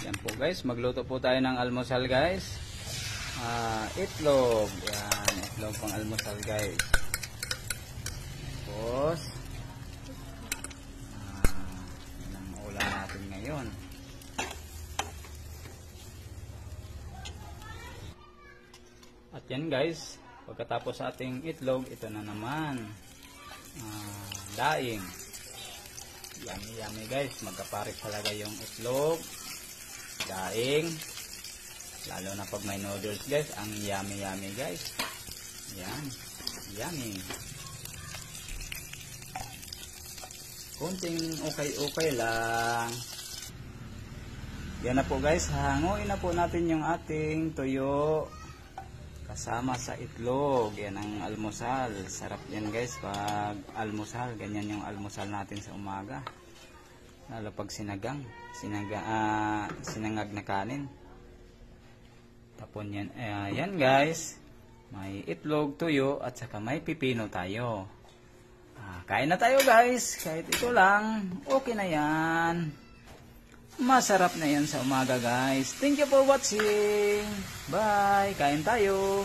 Yan po guys, magluto po tayo ng almusal guys. Itlog. Yan, itlog pang almusal guys. Tapos, yan ang ulam natin ngayon. At yan guys, pagkatapos sa ating itlog, ito na naman. Daing. Yummy yummy guys, magkapares talaga yung itlog. Daing, lalo na pag may noodles guys, ang yummy yummy guys. Yan, yummy. Kunting okay lang. Yan na po guys, hanguin na po natin yung ating tuyo kasama sa itlog. Yan ang almusal. Sarap yan guys pag almusal. Ganyan yung almusal natin sa umaga, lalo pag sinangag na kanin. Tapon yan. Yan guys, may itlog, tuyo at saka may pipino tayo. Kain na tayo guys. Kahit ito lang, okay na yan. Masarap na yan sa umaga guys. Thank you for watching. Bye. Kain tayo.